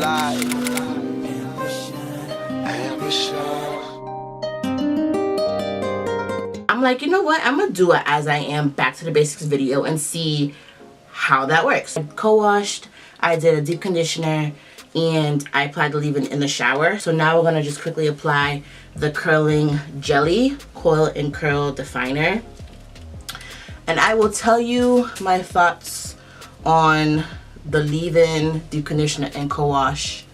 life. I'm like, you know what? I'm gonna do it as I am back to the basics video and see how that works. I co-washed, I did a deep conditioner, and I applied the leave-in in the shower. So now we're gonna just quickly apply the curling jelly coil and curl definer. And I will tell you my thoughts on the leave-in, deep conditioner, and co-wash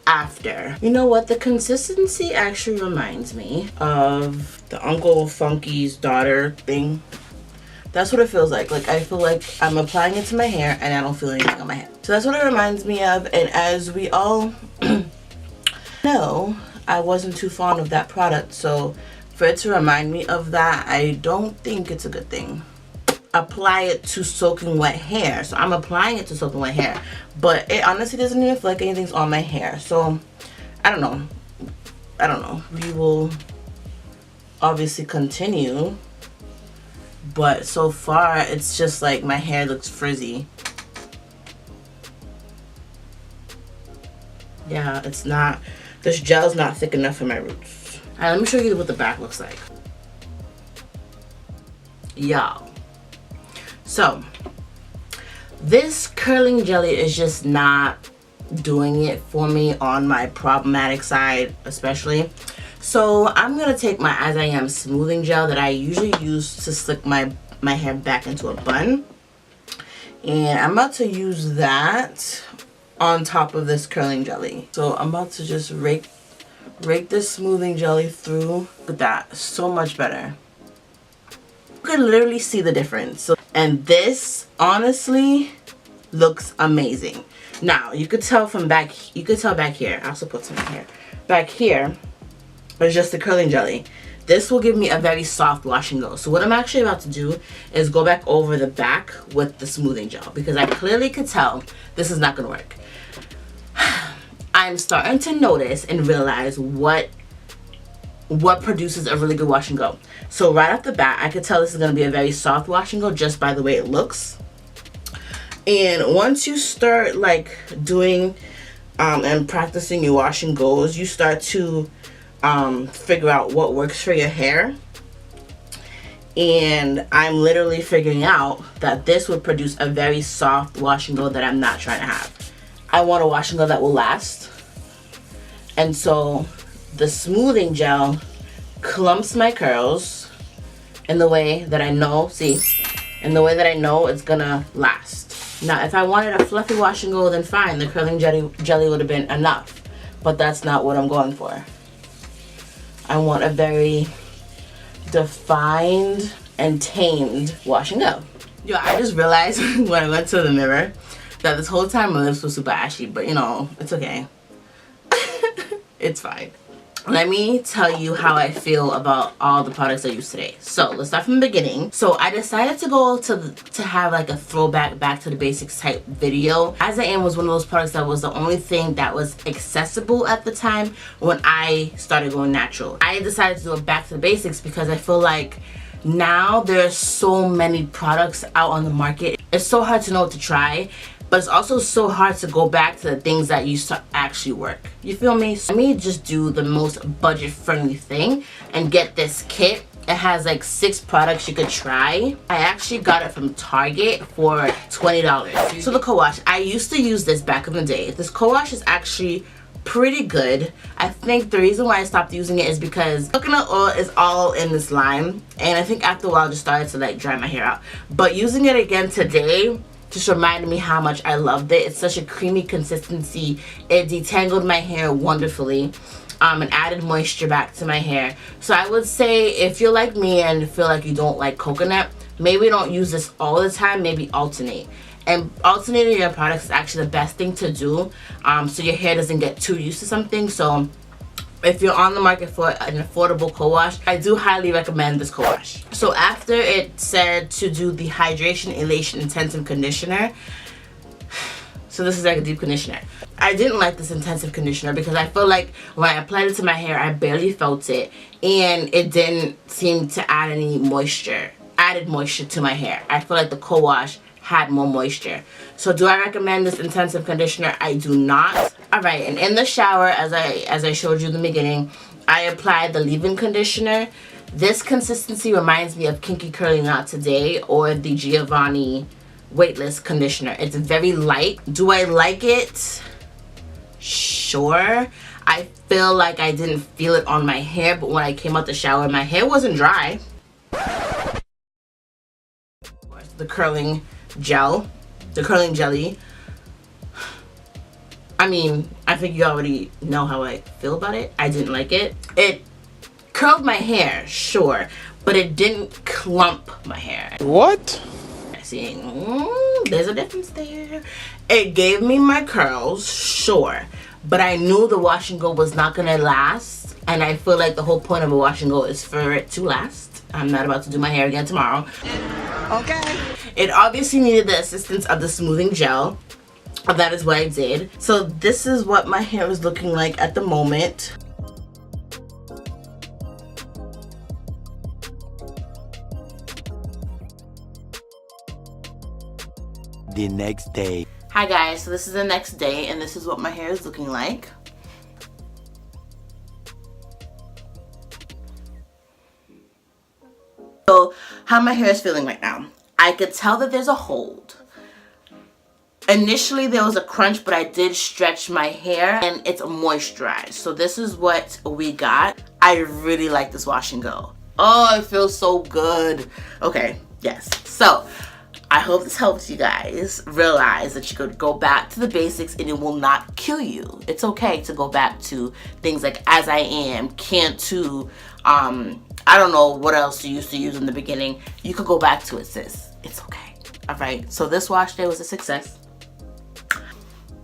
after. You know what? The consistency actually reminds me of the Uncle Funky's daughter thing. That's what it feels like. Like, I feel like I'm applying it to my hair and I don't feel anything on my hair. So that's what it reminds me of. And as we all know, I wasn't too fond of that product. So for it to remind me of that, I don't think it's a good thing. Apply it to soaking wet hair. So I'm applying it to soaking wet hair, but it honestly doesn't even feel like anything's on my hair. So I don't know. We will obviously continue, but so far it's just like my hair looks frizzy. Yeah, it's not, this gel's not thick enough for my roots. Alright, let me show you what the back looks like. Y'all. So, this curling jelly is just not doing it for me on my problematic side, especially. So, I'm going to take my As I Am smoothing gel that I usually use to slick my hair back into a bun. And I'm about to use that on top of this curling jelly. So, I'm about to just rake this smoothing jelly through. Look at that. So much better. You can literally see the difference. So, and this honestly looks amazing. Now you could tell from back, you could tell back here. I also put some here. Back here is just the curling jelly. This will give me a very soft wash and go. So what I'm actually about to do is go back over the back with the smoothing gel, because I clearly could tell this is not gonna work. I'm starting to notice and realize what produces a really good wash and go. So right off the bat, I could tell this is going to be a very soft wash and go just by the way it looks. And once you start like doing and practicing your wash and goes, you start to figure out what works for your hair. And I'm literally figuring out that this would produce a very soft wash and go that I'm not trying to have. I want a wash and go that will last. And so the smoothing gel clumps my curls in the way that I know, in the way that I know it's gonna last. Now, if I wanted a fluffy wash and go, then fine, the curling jelly would have been enough. But that's not what I'm going for. I want a very defined and tamed wash and go. Yo, I just realized when I went to the mirror that this whole time my lips were super ashy, but you know, it's okay. It's fine. Let me tell you how I feel about all the products I use today. So let's start from the beginning. So I decided to go to have like a throwback back to the basics type video. As I Am was one of those products that was the only thing that was accessible at the time when I started going natural. I decided to do a back to the basics because I feel like now there's so many products out on the market. It's so hard to know what to try. But it's also so hard to go back to the things that used to actually work. You feel me? So let me just do the most budget-friendly thing and get this kit. It has like 6 products you could try. I actually got it from Target for $20. So the co-wash, I used to use this back in the day. This co-wash is actually pretty good. I think the reason why I stopped using it is because coconut oil is all in this lime. And I think after a while I just started to like dry my hair out. But using it again today just reminded me how much I loved it. It's such a creamy consistency. It detangled my hair wonderfully and added moisture back to my hair. So I would say if you're like me and feel like you don't like coconut, maybe don't use this all the time, maybe alternate. And alternating your products is actually the best thing to do so your hair doesn't get too used to something. So if you're on the market for an affordable co-wash, I do highly recommend this co-wash. So after it said to do the Hydration Elation Intensive Conditioner, so this is like a deep conditioner. I didn't like this intensive conditioner because I feel like when I applied it to my hair, I barely felt it. And it didn't seem to add any moisture, added moisture to my hair. I feel like the co-wash had more moisture. So do I recommend this intensive conditioner? I do not. Alright, and in the shower, as I showed you in the beginning, I applied the leave-in conditioner. This consistency reminds me of Kinky Curly Not Today or the Giovanni Weightless conditioner. It's very light. Do I like it? Sure. I feel like I didn't feel it on my hair, but when I came out the shower, my hair wasn't dry. The curling gel, the curling jelly. I mean, I think you already know how I feel about it. I didn't like it. It curled my hair, sure, but it didn't clump my hair. What? See, there's a difference there. It gave me my curls, sure, but I knew the wash and go was not gonna last, and I feel like the whole point of a wash and go is for it to last. I'm not about to do my hair again tomorrow. Okay. It obviously needed the assistance of the smoothing gel. That is what I did. So this is what my hair is looking like at the moment. The next day. Hi guys, so this is the next day and this is what my hair is looking like. So how my hair is feeling right now. I could tell that there's a hold. Initially there was a crunch, but I did stretch my hair and it's moisturized. So this is what we got. I really like this wash and go. Oh, it feels so good. Okay, yes. So I hope this helps you guys realize that you could go back to the basics and it will not kill you. It's okay to go back to things like As I Am, Cantu, I don't know what else you used to use in the beginning. You could go back to it, sis. It's okay. All right, so this wash day was a success.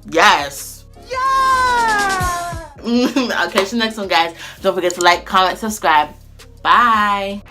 Yes. Yeah. I'll catch you next one, guys. Don't forget to like, comment, subscribe. Bye.